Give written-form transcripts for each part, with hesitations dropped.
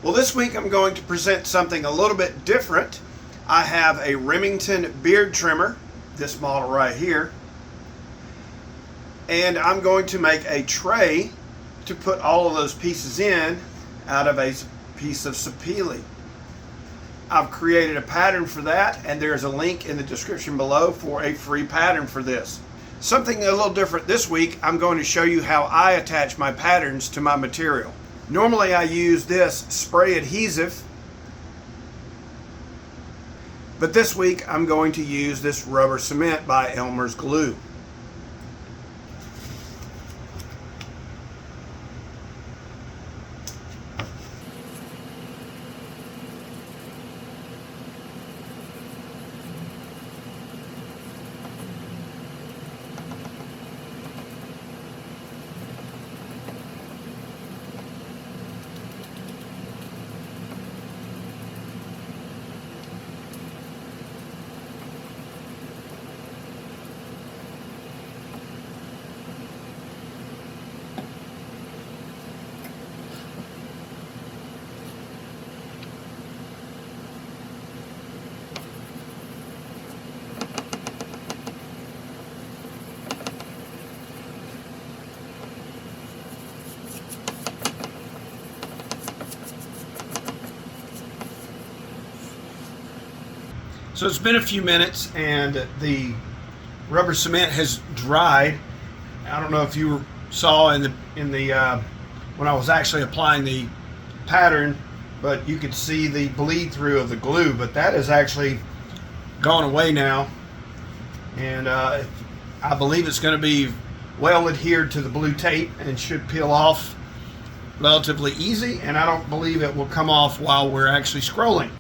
Well, this week I'm going to present something a little bit different. I have a Remington beard trimmer, this model right here, and I'm going to make a tray to put all of those pieces in out of a piece of sapele. I've created a pattern for that, and there's a link in the description below for a free pattern for this. Something a little different this week, I'm going to show you how I attach my patterns to my material. Normally I use this spray adhesive, but this week I'm going to use this rubber cement by Elmer's Glue. So it's been a few minutes and the rubber cement has dried. I don't know if you saw in the when I was actually applying the pattern, but you could see the bleed through of the glue, but that has actually gone away now, and I believe it's going to be well adhered to the blue tape and should peel off relatively easy, and I don't believe it will come off while we're actually scrolling.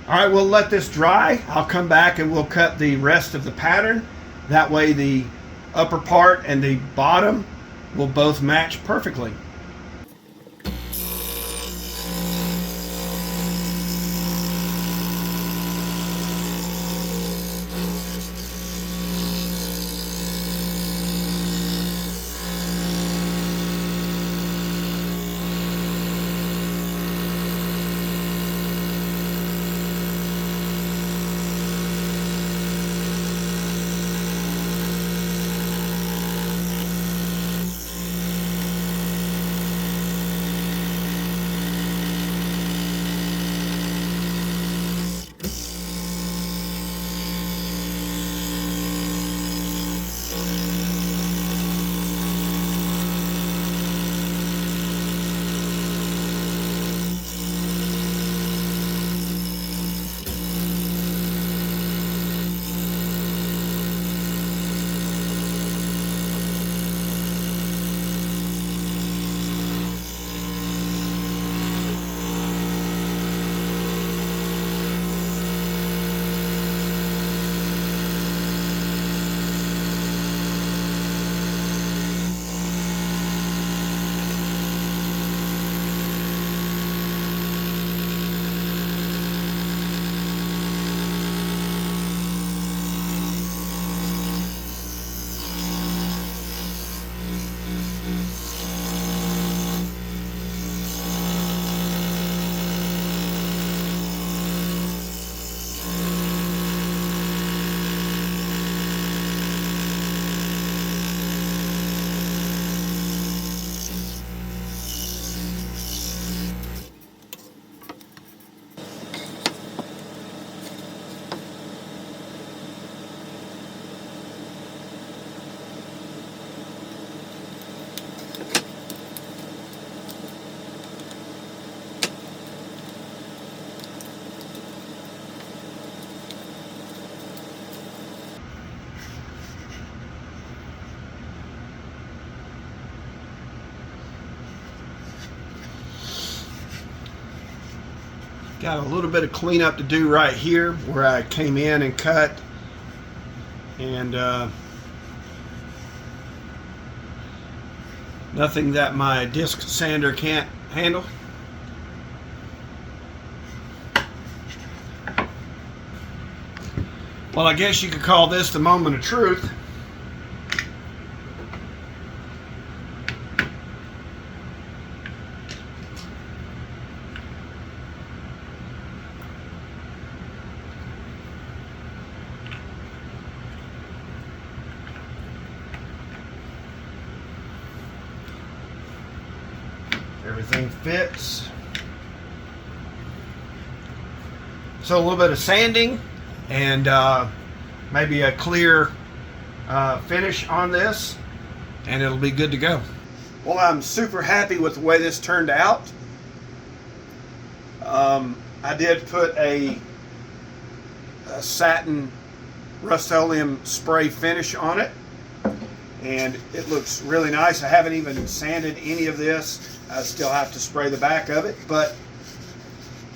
All right, we'll let this dry. I'll come back and we'll cut the rest of the pattern. That way the upper part and the bottom will both match perfectly. Got a little bit of cleanup to do right here where I came in and cut, and nothing that my disc sander can't handle. Well, I guess you could call this the moment of truth. Everything fits. So a little bit of sanding and maybe a clear finish on this, and it'll be good to go. Well, I'm super happy with the way this turned out. I did put a satin Rust-Oleum spray finish on it, and it looks really nice. I haven't even sanded any of this. I still have to spray the back of it, but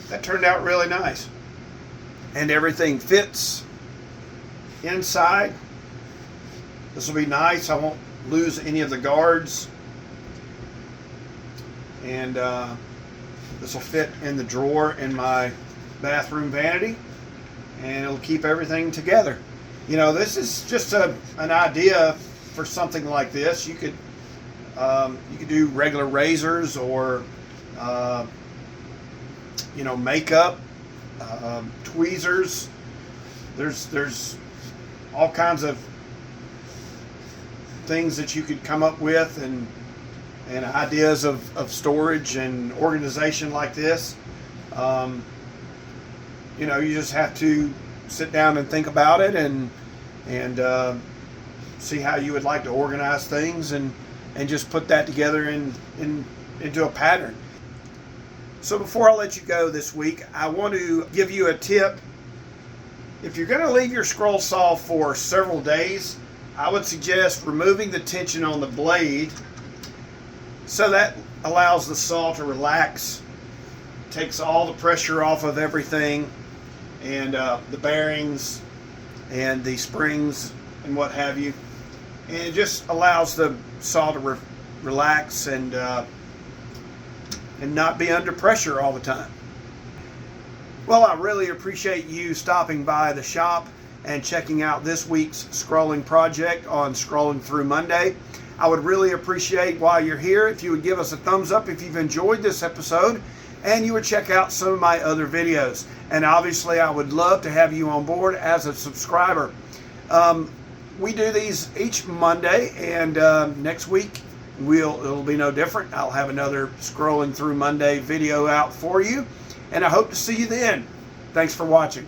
that turned out really nice. And everything fits inside. This will be nice. I won't lose any of the guards. And this will fit in the drawer in my bathroom vanity, and it'll keep everything together. You know, this is just an idea for something like this. You could do regular razors, or you know, makeup, tweezers. There's all kinds of things that you could come up with, and ideas of storage and organization like this. You know, you just have to sit down and think about it, and see how you would like to organize things, and just put that together into a pattern. So before I let you go this week, I want to give you a tip. If you're going to leave your scroll saw for several days, I would suggest removing the tension on the blade, so that allows the saw to relax, takes all the pressure off of everything, and the bearings and the springs and what have you. And it just allows the saw to relax and not be under pressure all the time. Well, I really appreciate you stopping by the shop and checking out this week's scrolling project on Scrolling Through Monday. I would really appreciate, while you're here, if you would give us a thumbs up if you've enjoyed this episode, and you would check out some of my other videos. And obviously, I would love to have you on board as a subscriber. We do these each Monday, and next week it'll be no different. I'll have another Scrolling Through Monday video out for you, and I hope to see you then. Thanks for watching.